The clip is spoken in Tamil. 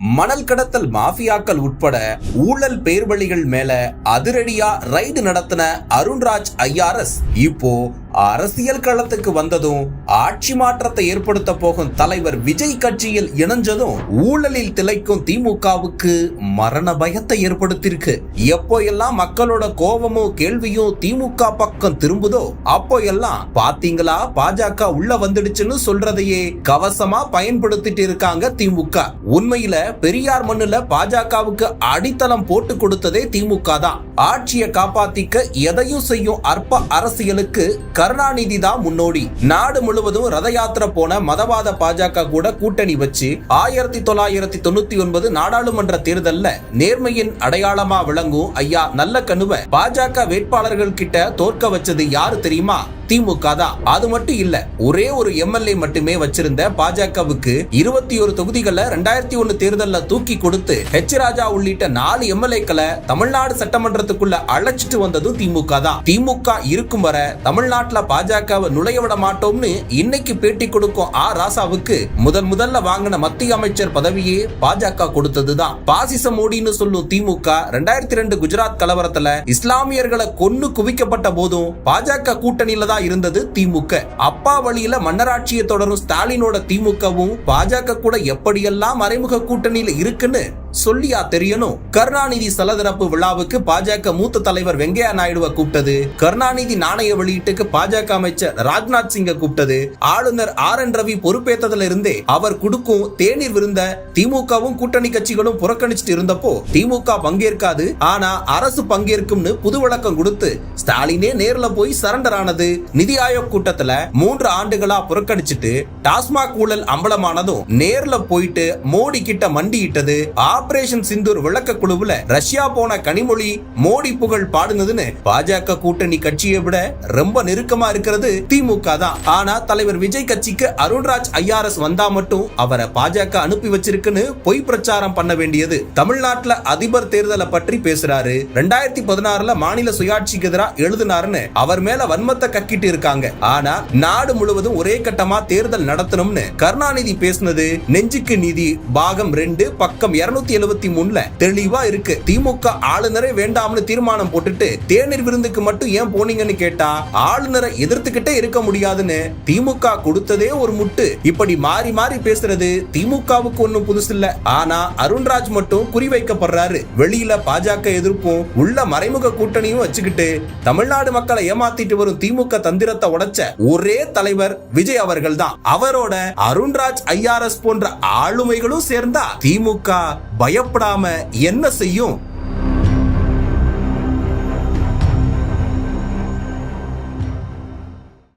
மணல் கடத்தல் மாஃபியாக்கள் உட்பட ஊழல் பேர்வழிகள் மேல அதிரடியா ரைடு நடத்தின அருண்ராஜ் ஐஆர்எஸ் இப்போ அரசியல் களத்துக்கு வந்ததும் ஆட்சி மாற்றத்தை ஏற்படுத்த போகும் தலைவர் விஜய் கட்சியில் இணைஞ்சதும் ஊழலில் திளைக்கும் திமுகவுக்கு மரண பயத்தை ஏற்படுத்தியிருக்கு. எப்போ எல்லாம் மக்களோட கோபமும் கேள்வியும் திமுக பக்கம் திரும்புதோ அப்போ எல்லாம் பாத்தீங்களா பாஜக உள்ள வந்துடுச்சுன்னு சொல்றதையே கவசமா பயன்படுத்திட்டு இருக்காங்க திமுக. உண்மையில பெரியார் மண்ணுல பாஜகவுக்கு அடித்தளம் போட்டு கொடுத்ததே திமுக தான். ஆட்சியை காப்பாத்திக்க எதையும் செய்யும் அற்ப அரசியலுக்கு கருணாநிதி தான் முன்னோடி. நாடு முழுவதும் ரத யாத்திரை போன மதவாத பாஜக கூட கூட்டணி வச்சு 1999 நாடாளுமன்ற தேர்தல்ல நேர்மையின் அடையாளமா விளங்கும் ஐயா நல்ல கண்ணுவ பாஜக வேட்பாளர்கள் கிட்ட தோற்க வச்சது யாரு தெரியுமா? திமுக தான். அது மட்டும் இல்ல, ஒரே ஒரு எம்எல்ஏ மட்டுமே வச்சிருந்த பாஜகவுக்கு 21 தொகுதிகளை 2001 தேர்தல்ல தூக்கி கொடுத்து ஹெச் ராஜா உள்ளிட்ட 4 எம்எல்ஏக்களை தமிழ்நாடு சட்டமன்றத்துக்குள்ள அழைச்சிட்டு வந்ததும் திமுக தான். திமுக இருக்கும் வரை தமிழ்நாட்டுல பாஜகவை நுழைய விட மாட்டோம்னு இன்னைக்கு பேட்டி கொடுக்கும் ராசாவுக்கு முதல்ல வாங்கின மத்திய அமைச்சர் பதவியே பாஜக கொடுத்ததுதான். பாசிச மோடின்னு சொல்லும் திமுக 2002 குஜராத் கலவரத்துல இஸ்லாமியர்களை கொன்னு குவிக்கப்பட்ட போதும் பாஜக கூட்டணியில இருந்தது திமுக. அப்பா வழியில மன்னராட்சியை தொடரும் ஸ்டாலினோட திமுகவும் பாஜக கூட எப்படியெல்லாம் மறைமுக கூட்டணியில இருக்குன்னு சொல்லியா தெரியணும். கருணாநிதி சலதரப்பு விழாவுக்கு பாஜக மூத்த தலைவர் வெங்கையா நாயுடுவை கூப்பிட்டது, கருணாநிதி நாணய வெளியீட்டுக்கு பாஜக அமைச்சர் ராஜ்நாத் சிங்கை கூப்பிட்டது, ஆளுநர் RN ரவி பொறுப்பேற்றதுல இருந்தே அவர் கொடுக்கும் தேநீர் விருந்த திமுகவும் கூட்டணி கட்சிகளும் புறக்கணிச்சிட்டு இருந்தப்போ திமுக பங்கேற்காது ஆனா அரசு பங்கேற்கும்னு புது விளக்கம் கொடுத்து ஸ்டாலினே நேர்ல போய் சரண்டர் ஆனது. நிதி ஆயோக் கூட்டத்துல 3 ஆண்டுகளா புறக்கணிச்சிட்டு டாஸ்மாக் ஊழல் அம்பலமானதும் நேர்ல போயிட்டு மோடி கிட்ட மண்டியிட்டது. ஆபரேஷன் சிந்தூர் விளக்க குழுவுல ரஷ்யா போன கனிமொழி மோடி புகழ் பாடுனதுன்னு பாஜக கூட்டணி கட்சியை விட ரொம்ப நெருக்கமா இருக்கிறது திமுக தான். ஆனா தலைவர் விஜய் கட்சிக்கு அருண்ராஜ் ஐஆர்எஸ் வந்தா மட்டும் அவரை பாஜக அனுப்பி வச்சிருக்குன்னு பொய் பிரச்சாரம் பண்ண வேண்டியது. தமிழ்நாட்டுல அதிபர் தேர்தலை பற்றி பேசுறாரு, 2016 மாநில சுயாட்சிக்கு எதிராக எழுதினாருன்னு அவர் மேல வன்மத்தை கக்கிட்டு இருக்காங்க. ஆனா நாடு முழுவதும் ஒரே கட்டமா தேர்தல் நடத்தணும்னு கருணாநிதி பேசினது நெஞ்சுக்கு நீதி பாகம் 2 பக்கம் 273 தெளிவா இருக்கு. திமுக ஆளுநரை வேண்டாம்னு தீர்மானம் போட்டுட்டு தேநீர் விருந்துக்கு மட்டும் ஏன் போனீங்கன்னு கேட்டா ஆளுநரை எதிர்த்துக்கிட்டே இருக்க முடியாதுன்னு திமுக கொடுத்ததே ஒரு முட்டு. இப்படி மாறி மாறி பேசுறது திமுகவுக்கு ஒன்னும் புதுசு இல்ல. ஆனா அருண்ராஜ் மட்டும் குறிவைக்கப்படுறாரு. வெளியில பாஜக எதிர்ப்பும் உள்ள மறைமுக கூட்டணியும் வச்சுக்கிட்டு தமிழ்நாடு மக்களை ஏமாத்திட்டு வரும் திமுக தந்திரத்தை உடைச்ச ஒரே தலைவர் விஜய் அவர்கள் தான். அவரோட அருண்ராஜ் ஐஆர்எஸ் போன்ற ஆளுமைகளும் சேர்ந்தா திமுக பயப்படாம என்ன செய்யும்?